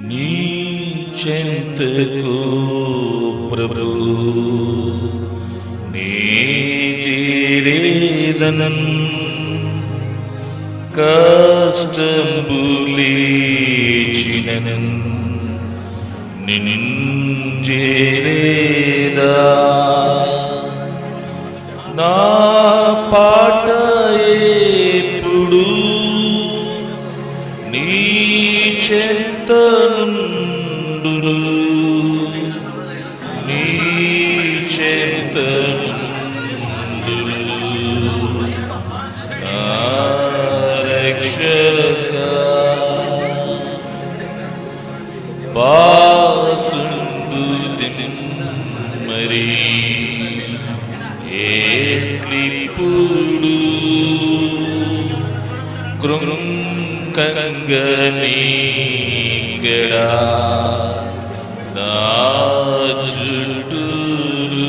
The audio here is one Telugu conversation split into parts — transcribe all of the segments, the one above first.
నీ చెంతకు ప్రభు నీ చేరేదనన్ కష్టంబులేచినన్ నిన్జేరేదా నా పాట ఎప్పుడు నీ చెంతనుండును నీ చెంతనుండును నా రక్షక బాసుండు మరి ఏట్లిప్పుడు కృంకంగనీగడా నా చుట్టూరు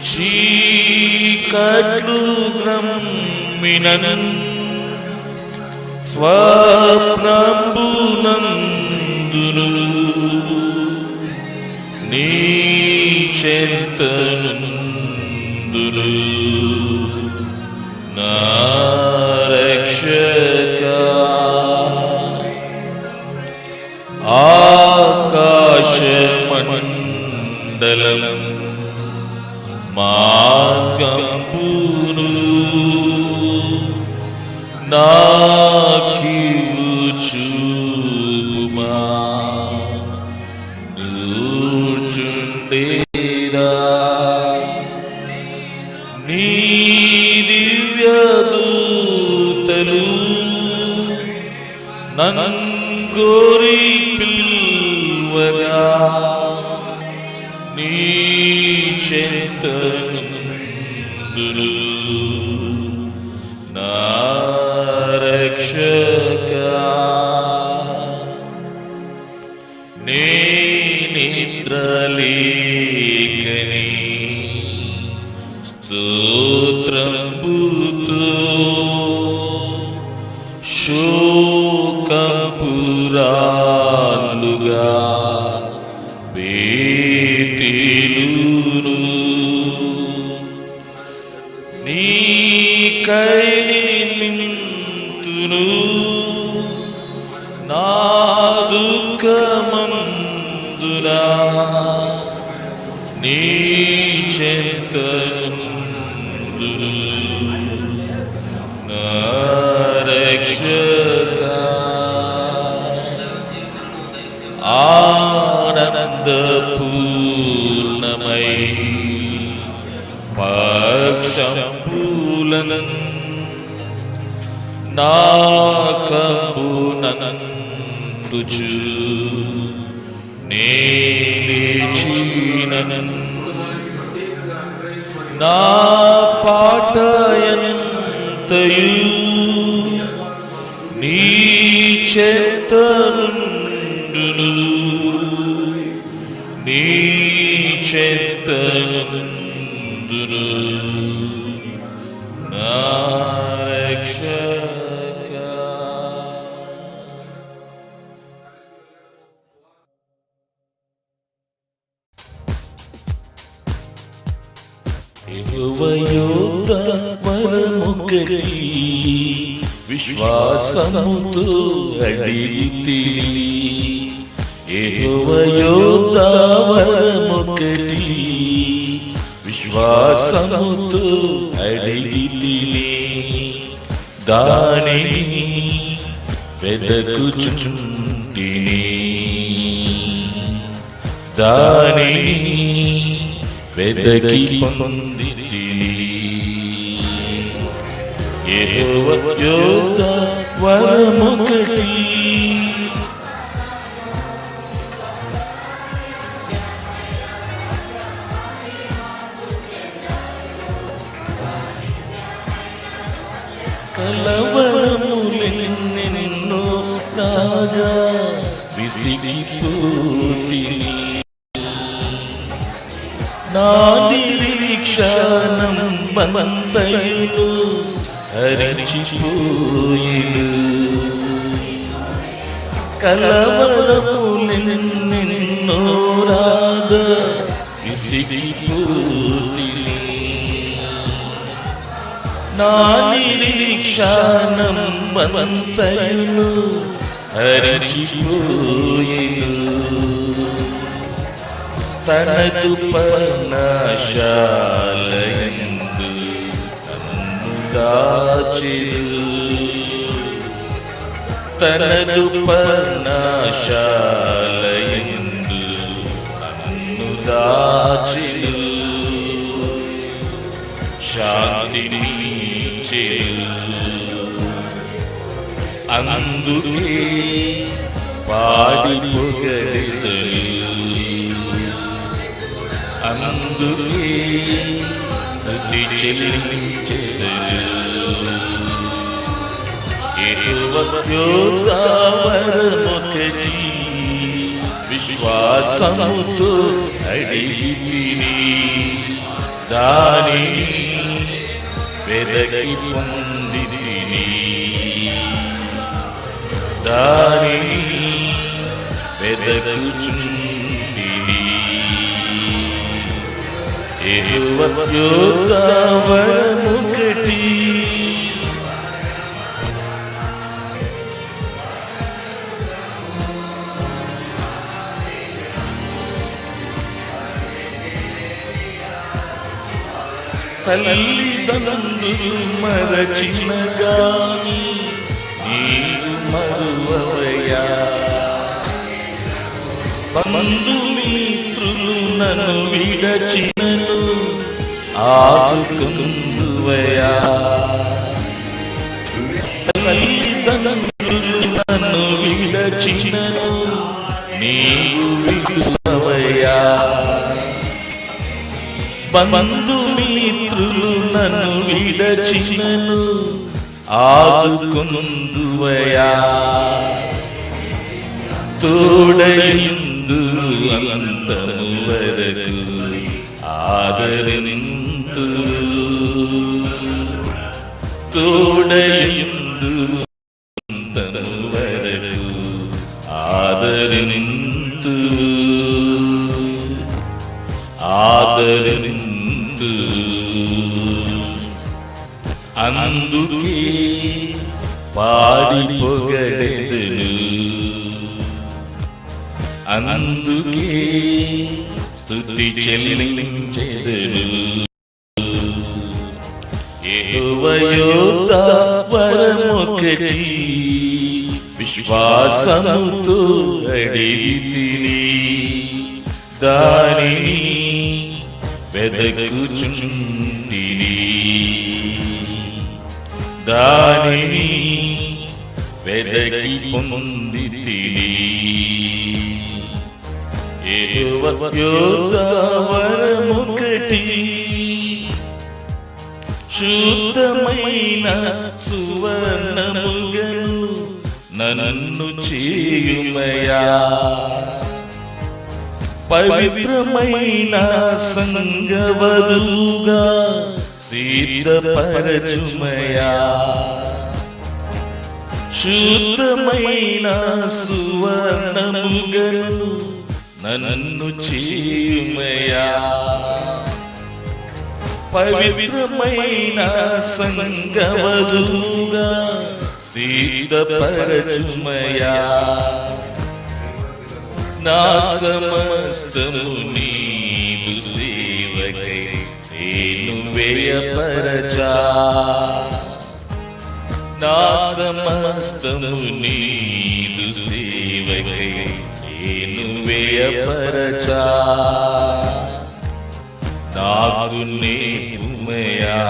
చీకట్లు గ్రమ్మినన్ స్వప్నంబునందును నీ చెంతనుందును నా రక్షక ఆకాశమండలం మార్గంబును నాకివు చూపుమా నూర్చుండేదా నీ దివ్యదూతలు నన్గోరి పిల్వగా నీ చెంతనుందును నా రక్షక నే నిద్రలేకని స్తోత్రంబుతో శోకంపురాలుగా బేతిలును నీకై నిమింతును నా దుఃఖమందునా నీ చెంతనుందును నా రక్షక ఆనందపూర్ణమై పక్షంబులనన్ నాకంబునందుచు నే లేచినన్ నా పాటయంతయు నీ చెంతనుండును నీ చెంతనుండును నా రక్షక యెహోవాయొద్ద వరమొకటి విశ్వాసముతో అడిగితిని యెహోవాయొద్ద వరమొకటి విశ్వాసముతో అడిగితిని దానిని వెదకుచుంటిని దానిని వెదకి పొందితిని యెహోవాయొద్ద వరమొకటి కలవరములెన్నెన్నో రాగా విసిగిపోతిని నా నిరీక్షణం బంతయును హరించిపోయిను కలవరములెన్నెన్నో రాగా విసిగిపోతిని. నా నిరీక్షణమంతయును హరించిపోయెను. తనదు పర్ణశాలయందు నన్ను దాచెను. తనదు పర్ణశాలయందు నన్ను దాచెను. శాంతినిచ్చెను. అందుకే పాడి పొగడెదను. అందుకే స్తుతి చెల్లించెదను. యెహోవా వరమొకటి విశ్వాసముతో అడిగితిని. దానిని వెదకి పొందితిని. దానిని వెదకుచుండిని. యెహోవా వరమొకటి తల్లిదండ్రులు మరచిన గాని నీవు మరువవయ్యా. బంధుమిత్రులు నన్ను విడచినను ఆదుకొందువయ్యా. తల్లిదండ్రులు నన్ను విడచినను నీవు విడువవయ్యా. బంధుమిత్రులు నన్ను విడచినను ఆదుకొందువయ్యా. తోడయుందు అంతము వరకు ఆదరిందు. తోడయుందు అంతము వరకు ఆదరిందు. ఆదరిందు. అందుకే పాడి పొగడెదను. అందుకే స్తుతి చెల్లించెదను. యెహోవా వరమొకటి విశ్వాసముతో అడిగితిని. దానిని వెదకుచుండిని. దానిని వెదకి పొందితిని. యెహోవా వరమొకటి శుద్ధమైన సువర్ణముగను నన్ను చేయుమయా. పవిత్రమైన సంగవధుగా సిద్ధపరచుమయా. శుద్ధమైన సువర్ణముగను నన్ను చేయుమయా. పవిత్రమైన సంగవధుగా సిద్ధపరచుమయా. నా సమస్తము నీదు సేవకై నేను వ్యయపరచా. నా సమస్తము నీదు సేవకై నేను వ్యయపరచా. నాకు నేర్పుమయా.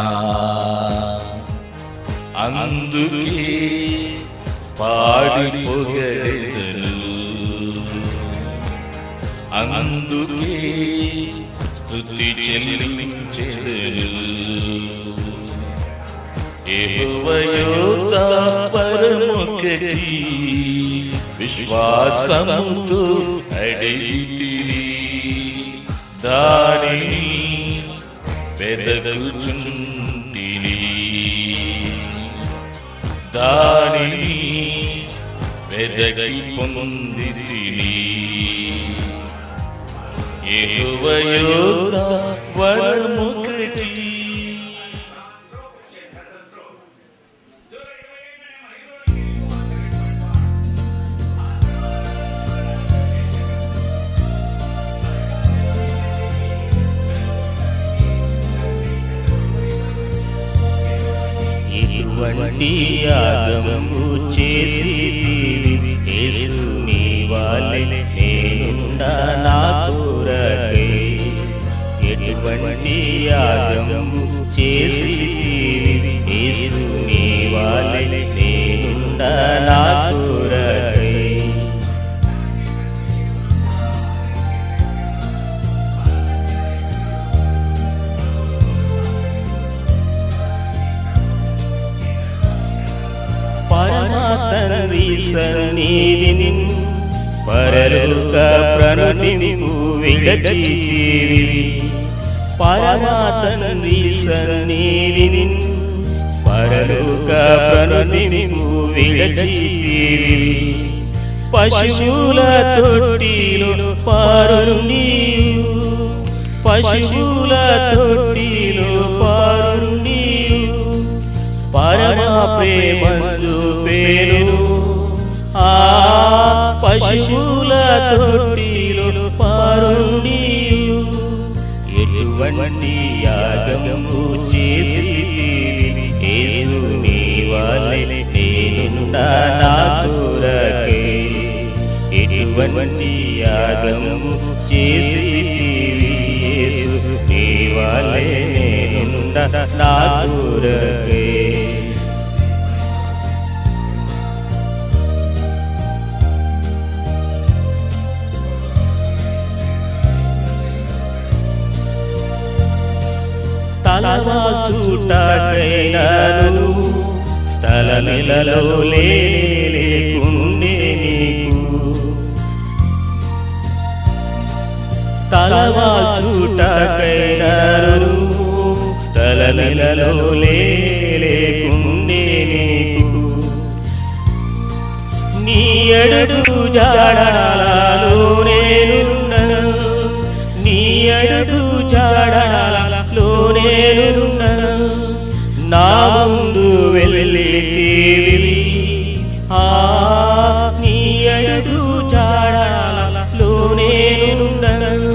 అందుకే పాడి పొగడెదను. అందుకే స్తుతి చెల్లించెదను. యెహోవా వరమొకటి విశ్వాసముతో అడిగితిని. దానిని వెదకుచుండిని. దానిని వెదకి పొందితిని. యెహోవా యొద్ద వరమొకటి. ఇటువంటి యాగము చేసితివి యేసు నీ వలె నేనుండా నా కొరకై. ఎటువంటి యాగము చేసితివి యేసు నీ వలె నేనుండా నా కొరకై. పరమాతండ్రి సన్నిధిని పరలోక ప్రణతింపు విడచితివి. పరమాతండ్రి సన్నిధిని పరలోక ప్రణతింపు విడచితివి. పశువుల తొట్టిలో పారు నీవు, పశువుల తొట్టిలో పారు నీవు. పరమా ప్రేమందు పేరు ఆ పశువుల తొట్టిలో పారు నీవు. ఎటువంటి యాగము చేసితివి యేసు నీ వలె నేనుండా నా కొరకై. ఎటువంటి యాగము చేసితివి యేసు నీ వలె నేనుండా నా కొరకై. తలవాచుటకైనను స్థలమిలలో లేకుండే నీకు. తలవాచుటకైనను స్థలమిలలో లేకుండే నీకు. నీ అడుగు జాడలలో నేనుండను, నీ అడుగు జాడలలో నేనుండను. నా ముందు వెళ్ళితివి ఆ నీ అడుగు జాడలలో నేనుండను.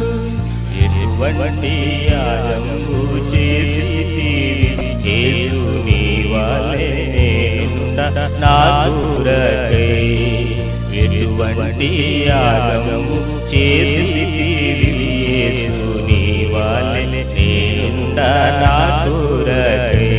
ఎటువంటి యాగము చేసితివి యేసు నీ వలె నేనుండా నా కొరకై. ఎటువంటి యాగము చేసితివి యేసు నీ వలె నేనుండా నా కొరకై.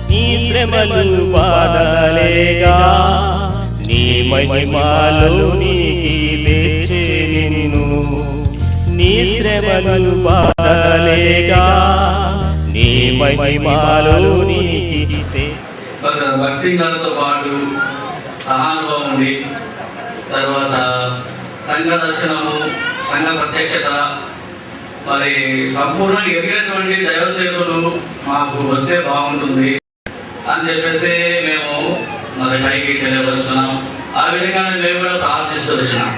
నీ శ్రమలు బాధలేగా నీ మహిమలో నీకి తెచ్చే నిన్ను. నీ శ్రమలు బాధలేగా నీ మహిమలో నీకి భక్తితో పాటు సహానుభవం ఉండి తర్వాత సంఘ దర్శనము, సంఘ ప్రత్యక్షత, మరి సంపూర్ణ ఎరిగినటువంటి దైవ సేవలు మాకు వస్తే బాగుంటుంది అని చెప్పేసి మేము మరి పైకి తెలియవస్తున్నాం. ఆ విధంగానే మేము కూడా సాధిస్తూ వచ్చినాం.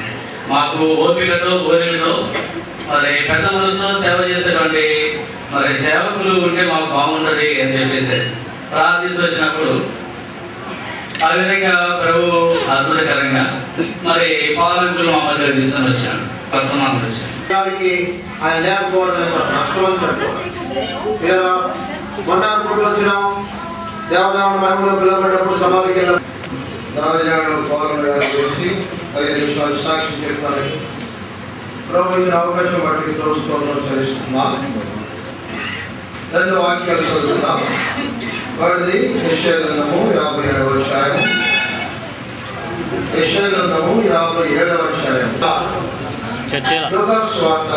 మాకు ఓపికతో కోరికతో మరి పెద్ద మనసుతో సేవ చేసేటువంటి మరి సేవకులు ఉంటే మాకు బాగుంటుంది అని చెప్పేసి ప్రార్థిస్తూ వచ్చినప్పుడు ఆ విధంగా ప్రభు అద్భుతకరంగా మరి పాలకులు మా మధ్య తీసుకొని వచ్చాడు. వర్తమానం వచ్చాడు ఆయన లేకపోవడం మొన్న అనుకుంటూ వచ్చినాం. దేవదేవుడు మహిమలో పిలువబడినప్పుడు సమాధికి వెళ్ళాం. దేవదేవుడు గురించి 5 నిమిషాలు సాక్షి చెప్పడానికి ప్రభు ఇచ్చిన అవకాశం బట్టి తెలుసుకోవడం తెలుస్తున్నాం. 2 వాక్యాలు చదువుతున్నాం. వాటిది యెషయా గ్రంథము 57వ అధ్యాయం. యెషయా గ్రంథము 57వ అధ్యాయం. లూకాసు వార్త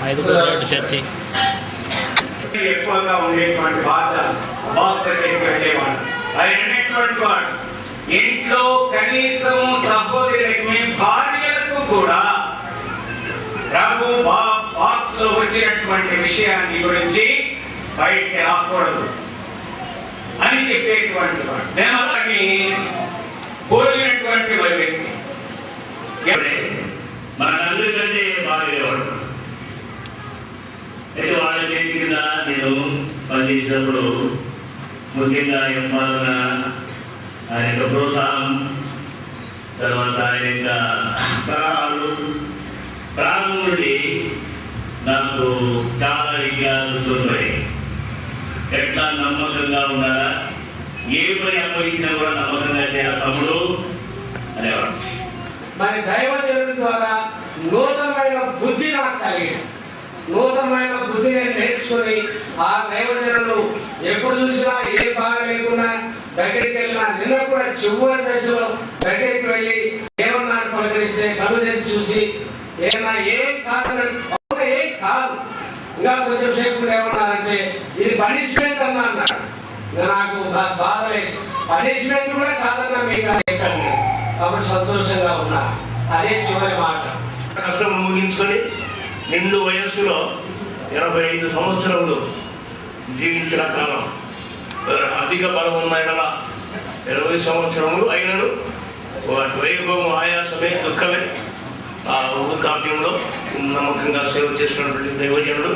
5 చర్చి ఎక్కువగా ఉండేటువంటి బాధ బాక్స్ వచ్చేవాడు. అయినటువంటి వాడు ఇంట్లో కనీసం సహోదరులకి భార్యలకు కూడా బాక్స్ లో వచ్చినటువంటి విషయాన్ని గురించి బయటికి రాకూడదు అని చెప్పేటువంటి వాడు. నేమని కోరినటువంటి వ్యక్తి మన తండ్రి కంటే బాగలేవాడు. అయితే వాళ్ళ చేతి కింద నేను పనిచేసినప్పుడు ముఖ్యంగా ఎంపాలన ఆయన యొక్క ప్రోత్సాహం, తర్వాత ఆయన యొక్క సలహాలు ప్రారంభం నుండి నాకు చాలా విజ్ఞానాలు చూపాయి. ఎట్లా నమ్మకంగా ఉండాలా, ఏ పని అప్పగించినా కూడా నమ్మకంగా చేయాలి తమ్ముడు అనేవాడు. మరి దైవజనుడి ద్వారా నూతనమైన బుద్ధి నాకు కలిగింది. నూతనమైన బుద్ధిని నేర్చుకుని ఆ దైవజనులు ఎప్పుడు చూసినా ఏ బాధ లేకుండా దగ్గరికి వెళ్ళినా, నిన్న కూడా చివరి దశలో దగ్గరికి వెళ్ళి ఏమన్నా పలకరిస్తే కళ్ళు తెరిచి చూసి ఏమన్నా ఏం కాదు ఏం కాదు, ఇంకా కొంచెం సేపు ఏమన్నారంటే ఇది పనిష్మెంట్ అన్నా అన్నాడు. నాకు బాధ లేదు, పనిష్మెంట్ కూడా కాదన్నా మీకు ఎక్కండి కాబట్టి సంతోషంగా ఉన్నా. అదే చివరి మాట. కష్టం ముగించుకొని నిండు వయస్సులో 85 సంవత్సరములు జీవించిన కాలం, అధిక బలం ఉన్న ఎడల 20 సంవత్సరములు అయినను వాటి వైభవం ఆయాసమే దుఃఖమే. ఆ వృద్ధాప్యంలో నమ్మకంగా సేవ చేసినటువంటి దైవజనుడు.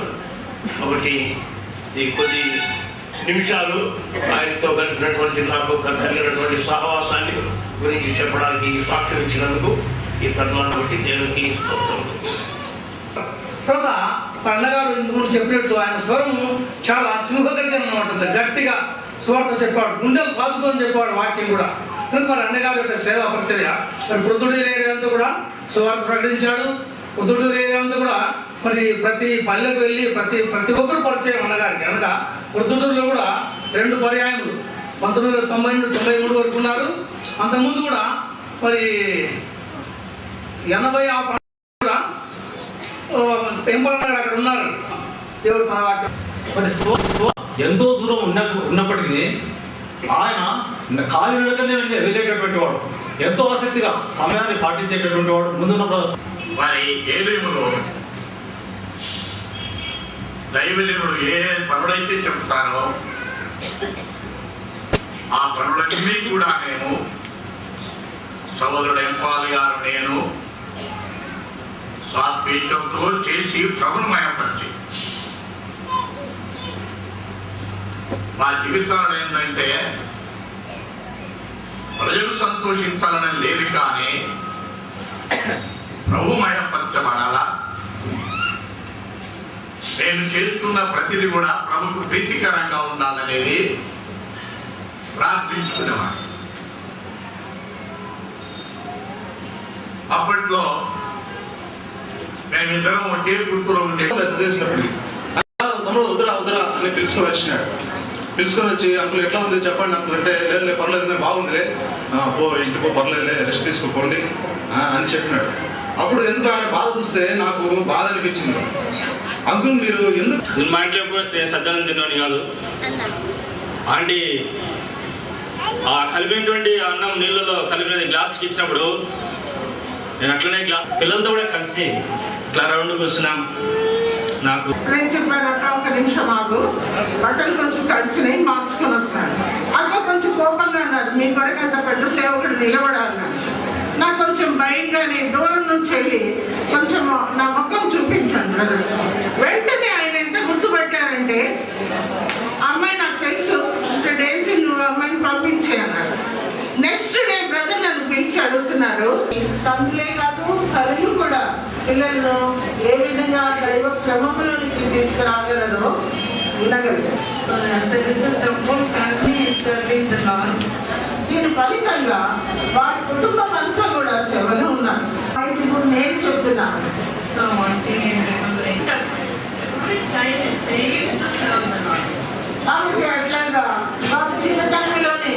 కాబట్టి ఈ కొద్ది నిమిషాలు ఆయనతో కలిగినటువంటి నాకు కలిగినటువంటి సహవాసాన్ని గురించి చెప్పడానికి సాక్ష్యం ఇచ్చినందుకు ఈ తరుణాన్ని బట్టి దేవునికి తర్వాత అన్నగారు ఇంతకుముందు చెప్పినట్లు ఆయన స్వరం చాలా సింహగర్జన ఉంటుంది. గట్టిగా స్వార్థ చెప్పాడు, గుండెలు పాదుకొని చెప్పాడు వాక్యం కూడా. మరి అన్నగారు యొక్క సేవా పరిచర్య మరి ప్రొద్దుటూరు ఏరియా అంతా కూడా స్వార్థ ప్రకటించాడు. ప్రొద్దుటూరు ఏరియా అంతా కూడా మరి ప్రతి పల్లెకు వెళ్ళి ప్రతి ఒక్కరు పరిచయం అన్నగారికి. కనుక ప్రొద్దుటూరులో కూడా 2 పర్యాయములు 1990-93 వరకు ఉన్నారు. అంతకుముందు కూడా మరి 80 ఆ కూడా ఎంపలనాడు అక్కడ ఉన్నారు. దేవుడు మన వాక్యం ఎంతో దూరం ఉన్నప్పటికీ ఆయన ఖాళీ వెళ్ళకనే వెళ్ళేటటువంటి వాడు, ఎంతో ఆసక్తిగా సమయాన్ని పాటించేటటువంటి వాడు. ముందున్న వారి ఏలేములో దైవజనుడు ఏ పనులైతే చెప్తారో ఆ పనులన్నీ కూడా మేము సోదరుడు ఎంపాలి గారు నేను సాత్వికంతో చేసి ప్రభుమయపరిచి మా జీవితాలు ఏంటంటే ప్రజలు సంతోషించాలని లేదు, కానీ ప్రభుమయపరచబడాలా. నేను చేస్తున్న ప్రతిదీ కూడా ప్రభుకు ప్రీతికరంగా ఉండాలనేది ప్రార్థించుకునేవాడు. అప్పట్లో మేమిద్దరం ఒకే గుర్తులో ఉండే చేసినప్పుడు తమ్ముడు వద్దురా అని పిలుచుకొని వచ్చినాడు. పిలుచుకొని వచ్చి అంకుల్ ఎట్లా ఉంది చెప్పండి అంకుల్ అంటే, లేదు పర్లేదు బాగుందిలే, పో ఇంటికో పర్లేదులే రెస్ట్ తీసుకోండి అని చెప్పినాడు. అప్పుడు ఎందుకు ఆయన బాధ చూస్తే నాకు బాధ అనిపించింది. అంకుల్ మీరు ఎందుకు మా ఇంట్లో సజ్జనం తిన్నాను కాదు ఆంటీ ఆ కలిపినటువంటి అన్నం నీళ్ళలో కలిపిన గ్లాస్కి ఇచ్చినప్పుడు నేను అట్లనే పిల్లలతో కూడా కలిసి ఇట్లా రౌండ్ కూర్చున్నాం. నాకు నేను చెప్పానట ఒక నిమిషం ఆగు, బట్టలు కొంచెం తడిచినాయి మార్చుకొని వస్తాను. అక్క కొంచెం కోపంగా అన్నారు, మీ కొరకు అంత పెద్ద సేవకుడు నిలబడాలన్నారు. నాకు కొంచెం భయంగానే దూరం నుంచి వెళ్ళి కొంచెం నా ముఖం చూపించాను బ్రదర్. వెంటనే ఆయన ఎంత గుర్తుపెట్టారంటే, అమ్మాయి నాకు తెలుసు సిస్టర్ డేసీ నువ్వు అమ్మాయిని పంపించే అన్నారు. నెక్స్ట్ డే బ్రదర్ నన్ను పిలిచి అడుగుతున్నారు, తండ్రులే కాదు తల్లి కూడా పిల్లలను ఏ విధంగా దైవ క్రమంలోనికి తీసుకురాగలరో ఉండగలిగారు. దీని ఫలితంగా వారి కుటుంబం అంతా కూడా సేవలో ఉన్నారు. ఇప్పుడు నేను చెప్తున్నాను, కాబట్టి అట్లాగా వారి చిన్నతనంలోనే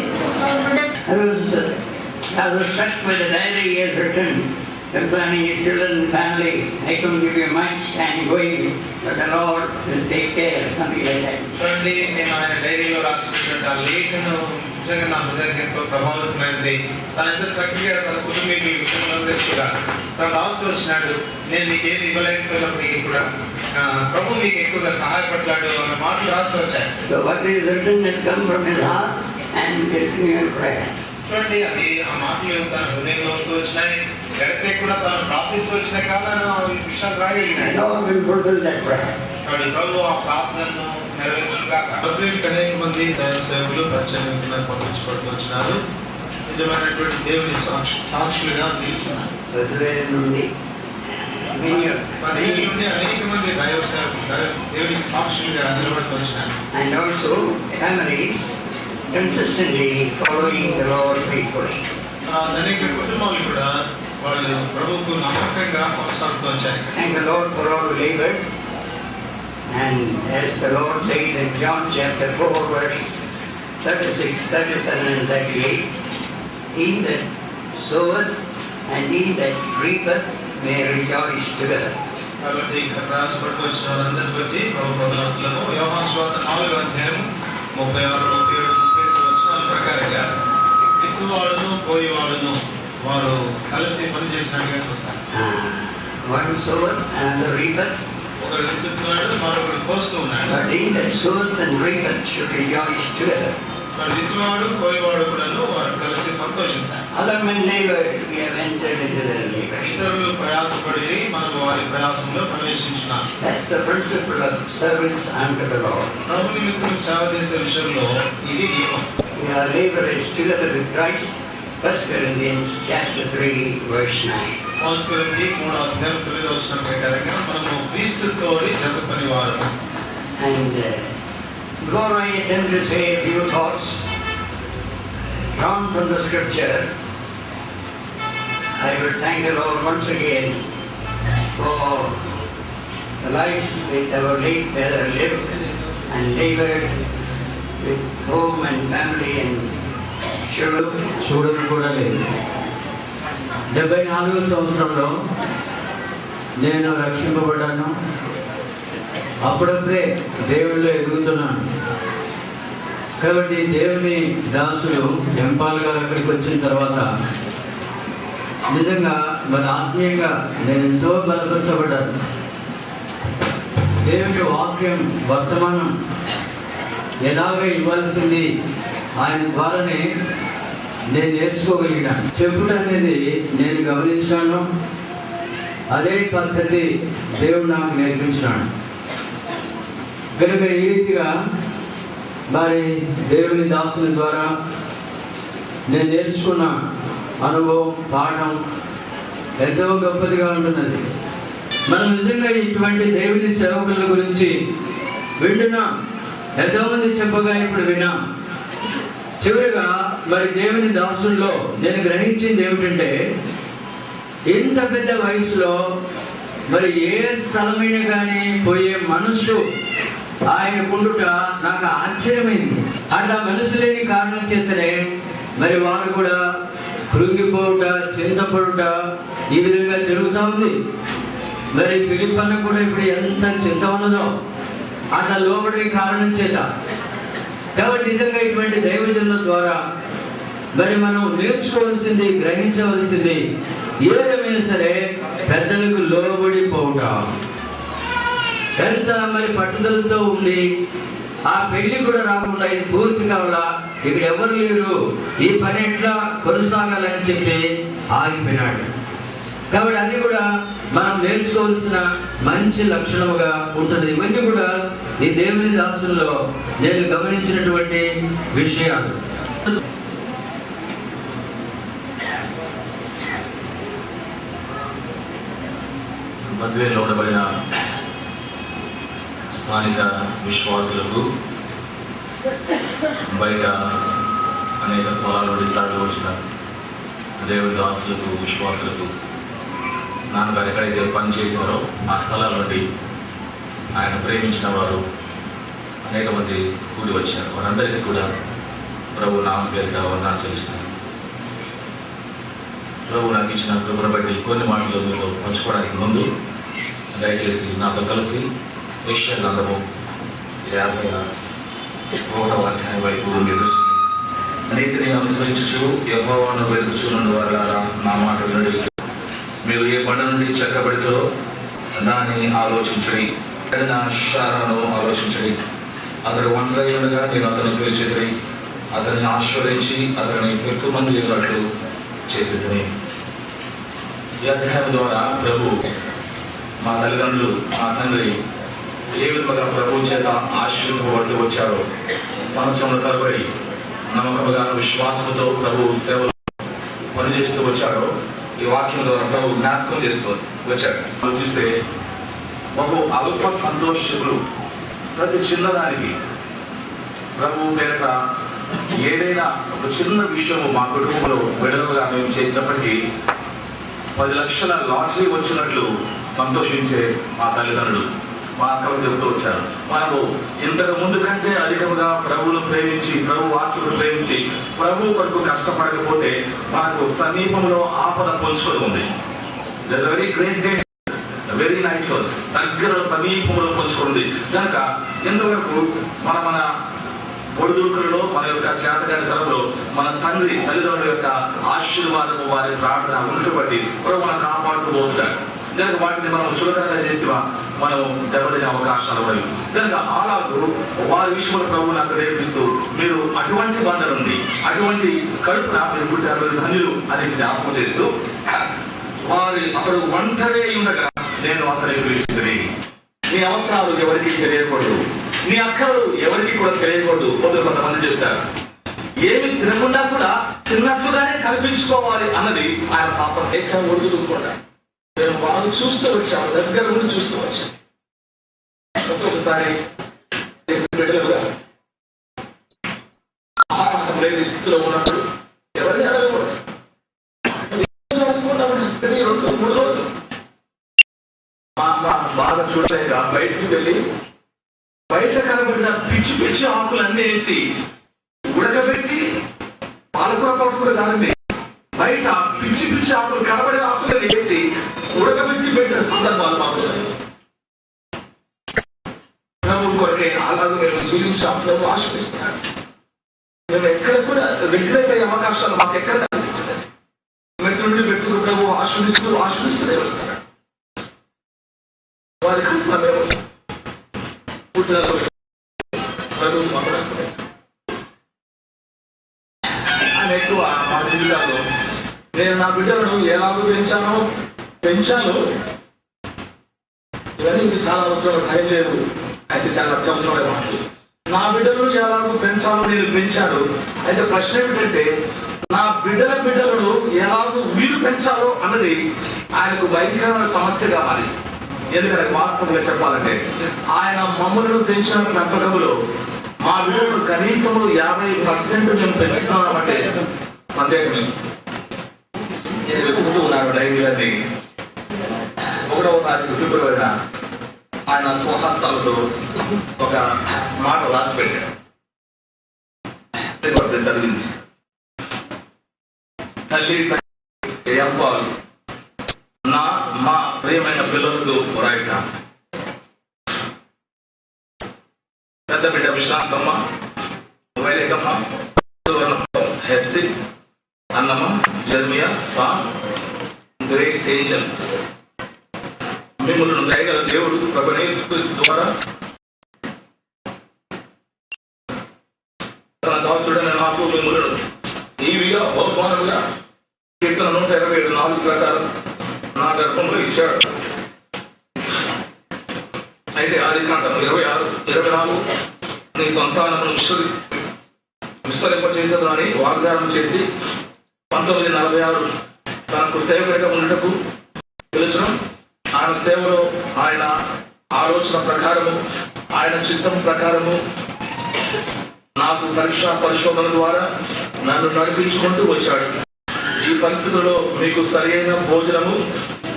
I was struck by the diary he has written. You're planning your children and family. I couldn't give you much. I'm going, but the Lord will take care, something like that. చూడండి, నేను ఆయన డైరీలో రాసినటువంటి ఆ లేఖను నిజంగా నా హృదయానికి ఎంతో ప్రభావితమైనది. తను ఎంత చక్కగా తన కుటుంబీకులందరికీ కూడా తను రాసి వచ్చినాడు. నేను నీకు ఏది ఇవ్వలేకపోయినప్పటికీ కూడా ప్రభు మీకు ఎక్కువగా సహాయపడ్డాడు అన్న మాటలు రాస్తూ వచ్చాయి. So what is written has come from his heart and continual prayer. చూడండి, అది ఆ మాటలు తన హృదయంలో ఉంటూ వచ్చినాయి, ఎడతెక్కకుండా తాను ప్రార్థిస్తూ వచ్చిన కారణం ఆ విషయాలు రాగలిగినాయి. Lord will fulfill that prayer. కాబట్టి ప్రభు ఆ ప్రార్థనను నెరవేర్చుగాక. అనేక మంది దైవ సేవకులు పరిచయం పంపించబడుతూ వచ్చినారు. నిజమైనటువంటి దేవుని సాక్షులుగా నిలుచున్నారు. అనేక మంది దైవ సేవకులు దేవునికి సాక్షులుగా నిలబడుతూ వచ్చినారు. And also families consistently following the Lord faithfully. అనేక కుటుంబాలు కూడా వాళ్ళు ప్రభువుకు నమ్మకంగా కొనసాగుతూ వచ్చారు. Thank the Lord for all labor. And as the Lord says in John chapter 4 verse 36, 37 and 38, he that soweth and he that reapeth may rejoice together. కాబట్టి ఇక్కడ ప్రయాసపడుతూ వచ్చిన వాళ్ళందరినీ బట్టి ప్రభు పదవస్తులను యోహాను సువార్త 4వ అధ్యాయం 36, 37, 38 వచనాల ప్రకారంగా విత్తువాడును పోయేవాడును వారు కలిసి పనిచేసినట్టుగా చూస్తారు. One soweth and another reapeth. ఒకడు విత్తుతున్నాడు, మరొకడు కోస్తూ ఉన్నాడు. But he that soweth and reapeth should rejoice together. మరి విత్తువాడు పోయేవాడు కూడాను వారు కలిసి సంతోషిస్తారు. Other men labored, we have entered into their labor. ఇతరులు ప్రయాసపడి మనం వారి ప్రయాసంలో ప్రవేశించున్నాం. That's the principle of service unto the Lord. ప్రభు నిమిత్తం సేవ చేసే విషయంలో ఇది నియమం. Our labor is together with Christ. 1 Corinthians chapter 3 verse 9. 1 Corinthians 3వ అధ్యాయం 9వ వచనం ప్రకారంగా మనము క్రీస్తుతోటి జత పనివారము. And before I attempt to say a few thoughts drawn from the scripture, I will thank the Lord once again for the life that our late brother lived and labored with home and family and children. చూడను కూడా లేదు. 74వ సంవత్సరంలో నేను రక్షింపబడ్డాను. అప్పుడప్పుడే దేవుళ్ళు ఎదుగుతున్నాను. కాబట్టి దేవుని దాసులు ఎంపాల్ గారు అక్కడికి వచ్చిన తర్వాత నిజంగా మరి ఆత్మీయంగా నేను ఎంతో బలపరచబడ్డాను. దేవుని వాక్యం వర్తమానం ఎలాగ ఇవ్వాల్సింది ఆయన ద్వారానే నేను నేర్చుకోగలిగినాను. చెప్పుడు అనేది నేను గమనించాను. అదే పద్ధతి దేవుడు నాకు నేర్పించినాడు. కనుక ఈ రీతిగా మరి దేవుని దాసుల ద్వారా నేను నేర్చుకున్న అనుభవం పాఠం ఎంతో గొప్పదిగా ఉంటున్నది. మనం నిజంగా ఇటువంటి దేవుని సేవకుల గురించి వింటున్నాం, ఎంతోమంది చెప్పగా ఇప్పుడు విన్నాం. చివరిగా మరి దేవుని దాసుల్లో నేను గ్రహించింది ఏమిటంటే, ఇంత పెద్ద వయసులో మరి ఏ స్థలమైన కానీ పోయే మనసు ఆయన కుండుట నాకు ఆశ్చర్యమైంది. అట్లా మనసు లేని కారణం చేతనే మరి వారు కూడా కృంగిపోవుట, చింతపడుట ఈ విధంగా జరుగుతూ ఉంది. మరి ఫిలిప్పన్న కూడా ఇప్పుడు ఎంత చింత ఉన్నదో అట్లా లోబడే కారణం చేత. కాబట్టి నిజంగా ఇటువంటి దైవజనుల ద్వారా మరి మనం నేర్చుకోవాల్సింది, గ్రహించవలసింది ఏదేమైనా సరే పెద్దలకు లోబడిపోవుట. ఎంత మరి పట్టుదలతో ఉండి ఆ పెళ్లి కూడా రాకుండా ఇది పూర్తి కావాలా, ఇక్కడ ఎవరు లేరు, ఈ పని ఎట్లా కొనసాగాలని చెప్పి ఆగిపోయినాడు. కాబట్టి అది కూడా మనం నేర్చుకోవాల్సిన మంచి లక్షణముగా ఉంటుంది. ఇవన్నీ కూడా ఈ దేవుని దాసుల్లో నేను గమనించినటువంటి విషయాలు. మధ్యలో ఉండబడిన స్థానిక విశ్వాసులకు, బయట అనేక స్థలాల నుండి తరలి వచ్చిన దేవుని దాసులకు, విశ్వాసులకు, నాన్నగారు ఎక్కడైతే పని చేశారో ఆ స్థలాల నుండి ఆయన ప్రేమించిన వారు అనేక మంది కూడి వచ్చారు. వారందరికీ కూడా ప్రభు నామ పేరిట వందనాలు చెల్లిస్తాను. ప్రభు నాకు ఇచ్చిన కృపను బట్టి కొన్ని మాటలు మీతో పంచుకోవడానికి ముందు దయచేసి నాతో కలిసి యెషయా గ్రంథము 51వ అధ్యాయం వైపు ఎదురుస్తుంది. నీతిని అనుసరించుచు యెహోవాను వెతుకుచున్న వారులారా నా మాట వినుడి. మీరు ఏ బండ నుండి చెక్కబడితో దాన్ని ఆలోచించండి. శారాను ఆలోచించండి. అతడు ఒంటరి ఉండగా నేను అతను పిలిచితిని, అతన్ని ఆశ్రయించి అతని ఎక్కువ మంది ఉన్నట్లు చేసేదని. ఈ అధ్యాయం ద్వారా ప్రభు మా తల్లిదండ్రులు, మా తండ్రి ఏ విధంగా ప్రభు చేత ఆశీర్వదింపబడుతూ వచ్చారో, సంవత్సరంలో తరబడి నమ్మకముగా విశ్వాసంతో ప్రభు సేవలు పనిచేస్తూ వచ్చారో ఈ వాక్యం ద్వారా ప్రభు జ్ఞాపకం చేస్తూ వచ్చాడు. ఆలోచిస్తే బహు అల్ప సంతోషములు ప్రతి చిన్నదానికి ప్రభు పేరట ఏదైనా ఒక చిన్న విషయము మా కుటుంబంలో విడుదలగా మేము చేసినప్పటికీ 10 లక్షల లాటరీ వచ్చినట్లు సంతోషించే మా తల్లిదండ్రులు, మా అక్కలు చెబుతూ వచ్చారు. మనము ఇంతకు ముందు కంటే అధికంగా ప్రభువును ప్రేమించి, ప్రభు వాక్యను ప్రేమించి, ప్రభు కొరకు కష్టపడకపోతే మనకు సమీపంలో ఆపద పొంచుకొని ఉంది. That's very great day, very night was, దగ్గర సమీపంలో పొంచుకుంది. కనుక ఇంతవరకు మన ఒడిదుడుకులలో, మన యొక్క చేతగాని తరంలో మన తండ్రి తల్లిదండ్రుల యొక్క ఆశీర్వాదము, వారి ప్రార్థన ఉంటుబట్టి ప్రభు మనం కాపాడుతూ పోతున్నాడు. కనుక వాటిని మనం చులకనగా చేస్తే మనం దెబ్బతినే అవకాశాలు ఉన్నాయి. కనుక అలాగూ వారి విషయంలో ప్రభు నాకు నేర్పిస్తూ, మీరు అటువంటి బంధ నుండి, అటువంటి కడుపున మీరు పుట్టారు, ధన్యులు అని జ్ఞాపకం చేస్తూ, అతడు ఒంటరి ఉండగా నేను అతని పిలిచింది. నీ అవసరాలు ఎవరికి తెలియకూడదు, నీ అక్కలు ఎవరికి కూడా తెలియకూడదు. కొంతమంది చెప్తారు ఏమి తినకుండా కూడా తిన్నట్టుగానే కల్పించుకోవాలి అన్నది ఆయన పాపం. ఎక్కడ ఒడుగుతుంటా మేము వాళ్ళు చూస్తూ వచ్చాము, దగ్గర నుండి చూస్తూ వచ్చాము. ఒక్కొక్కసారి స్థితిలో ఉన్నప్పుడు ఎవరిని అడగకూడదు. 2-3 రోజులు బాగా చూడలేక బయటికి వెళ్ళి బయట కనబడిన పిచ్చి పిచ్చి ఆకులన్నీ వేసి ఉడకబెట్టి, పాలకూర తోటకూర కాదండి, బయట పిచ్చి పిచ్చి ఆకులు కనబడిన ఆకులను వేసి ఉడకబెట్టి పెట్టిన సందర్భాలు మాకు. ప్రభు కొరకే అలాగే మేము జీవించాం. ప్రభు ఆశ్రయిస్తున్నాడు. మేము ఎక్కడ కూడా రిగ్రెట్ అయ్యే అవకాశాలు మాకు ఎక్కడ కనిపించలేదు. మెట్టు నుండి మెట్టుకు ప్రభు ఆశ్రయిస్తూనే వెళ్తున్నాడు. వారి కల్పన మేము ఆయన ఎక్కువ మా జీవితాల్లో నేను నా బిడ్డలను ఎలాగో పెంచాను. ఇవన్నీ మీకు చాలా అవసరం, టైం లేదు, అయితే చాలా అత్యవసరమైన మాటలు. నా బిడ్డలను ఎలాగో పెంచాలో నేను పెంచాను. అయితే ప్రశ్న ఏమిటంటే, నా బిడ్డలను ఎలాగో వీరు పెంచాలో అన్నది ఆయనకు భయంకరమైన సమస్యగా మారింది. ఎందుకంటే వాస్తవంగా చెప్పాలంటే ఆయన మమ్మల్ని పెంచిన పెంపకములో మా బిడ్డలు కనీసం 50% మేము పెంచుతున్నామంటే సందేహమే. నేను వెతుకుతూ ఉన్నాను డైరీలన్నీ. 1వ తారీఖు ఫిబ్రవరిన ఆయన స్వహస్తాలతో ఒక మాట రాసి పెట్టాడు. చదివింది. తల్లి ఎంపాలు మా ప్రియమైన పిల్లలకు రాయట. పెద్ద బిడ్డ Vishrantamma, Vailekamma, Hepsi, Annamma, Jermiya, Sam, Grace Angel. మిమ్మల్ని దయగల దేవుడు ప్రభువైన యేసుక్రీస్తు ద్వారా తన దాసుడైన నాకు మిమ్మల్ని ఈవిగా బహుమానముగా కీర్తన 127:4 ప్రకారం నా గర్భంలో ఇచ్చాడు. అయితే ఆదికాండం 26:24 నీ సంతానమును విస్తరింపచేసేదని వాగ్దానం చేసి 1946 తనకు సేవకుడిగా ఉండటకు పిలుచడం. ఆయన సేవలో ఆయన ఆలోచన ప్రకారము, ఆయన చిత్తం ప్రకారము నాకు పరిశోధన ద్వారా నన్ను నడిపించుకుంటూ వచ్చాడు. ఈ పరిస్థితుల్లో మీకు సరైన భోజనము,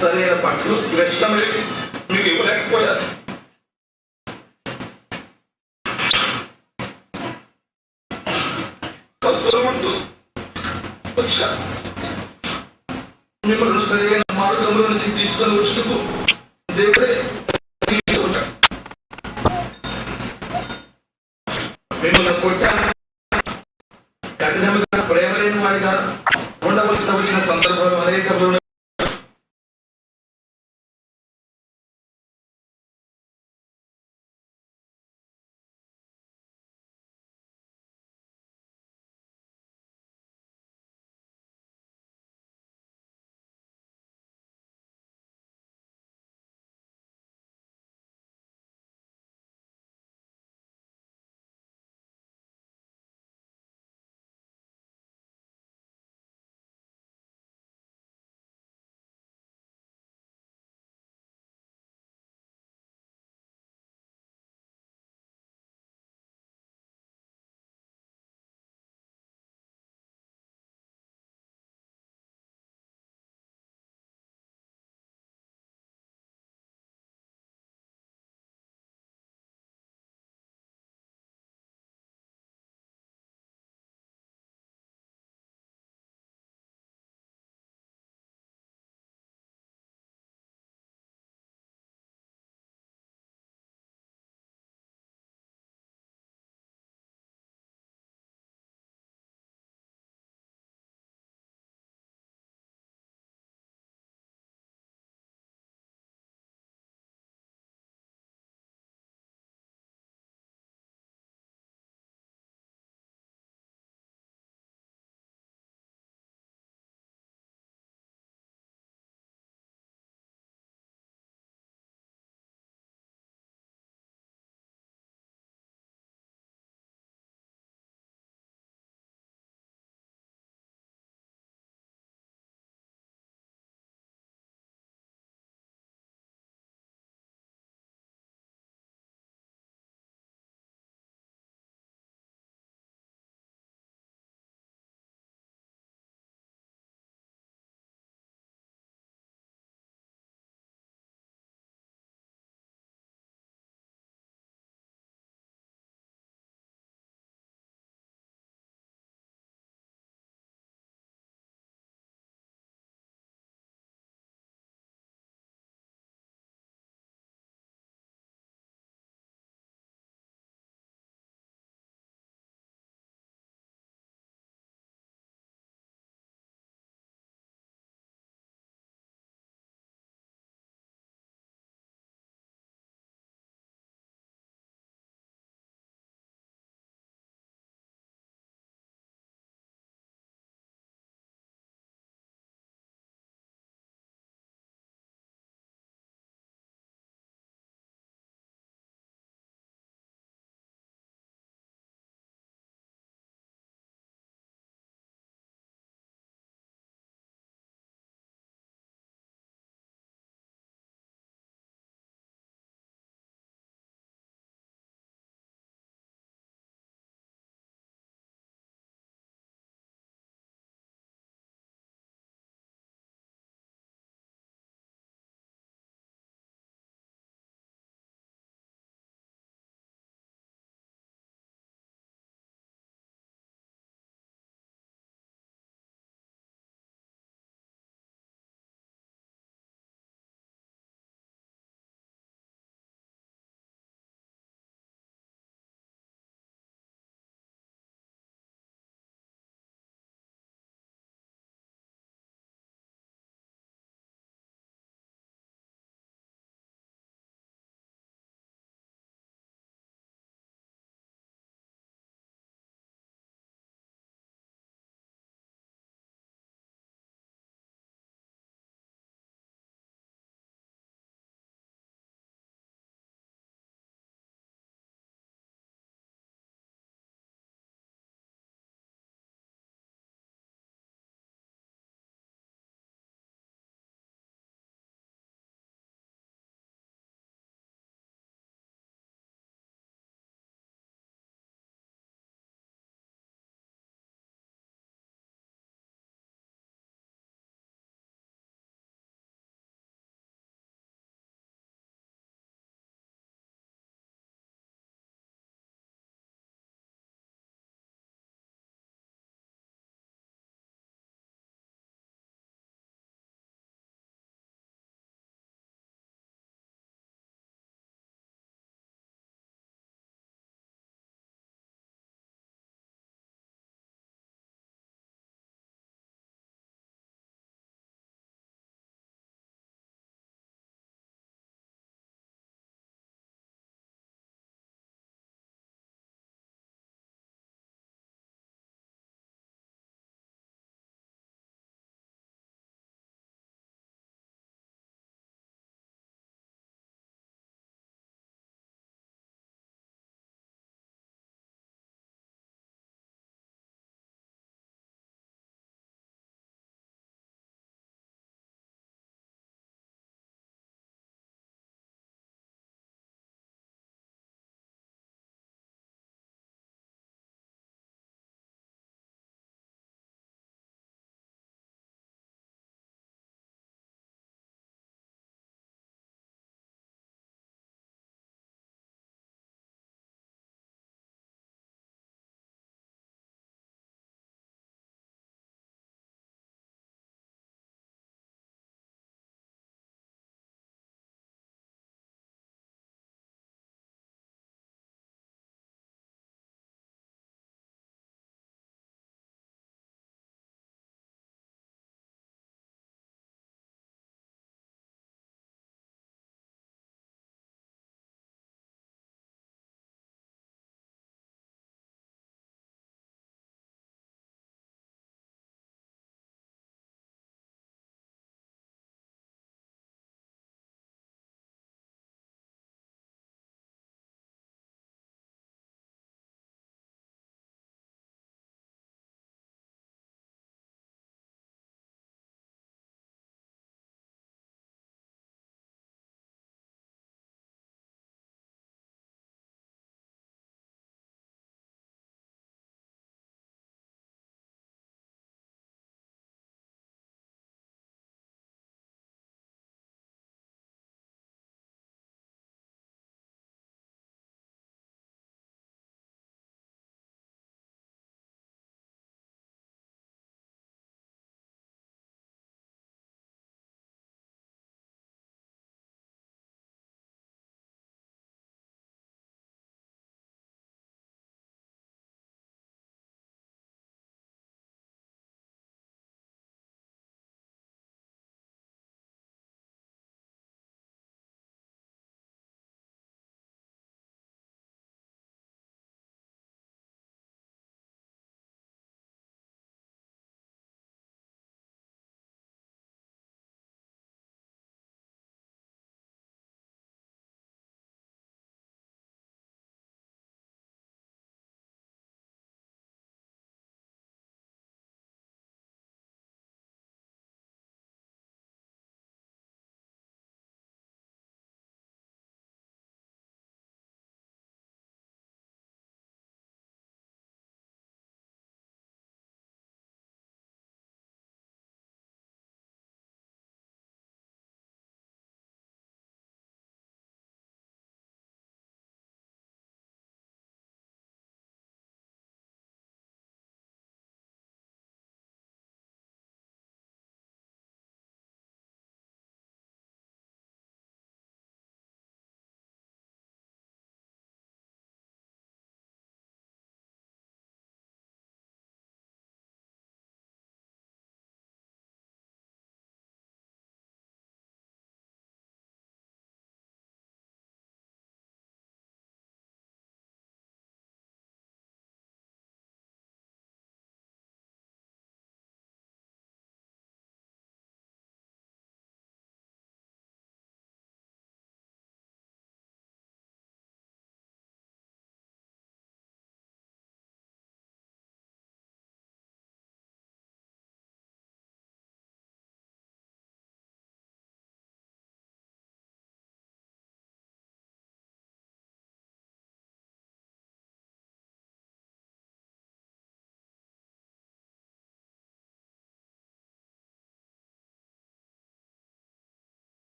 సరైన పట్లు శ్రేష్టమే మీకు ఇవ్వలేకపోయారు. మిమ్మల్ని సరైన మార్గంలో నుంచి తీసుకొని వచ్చుటకు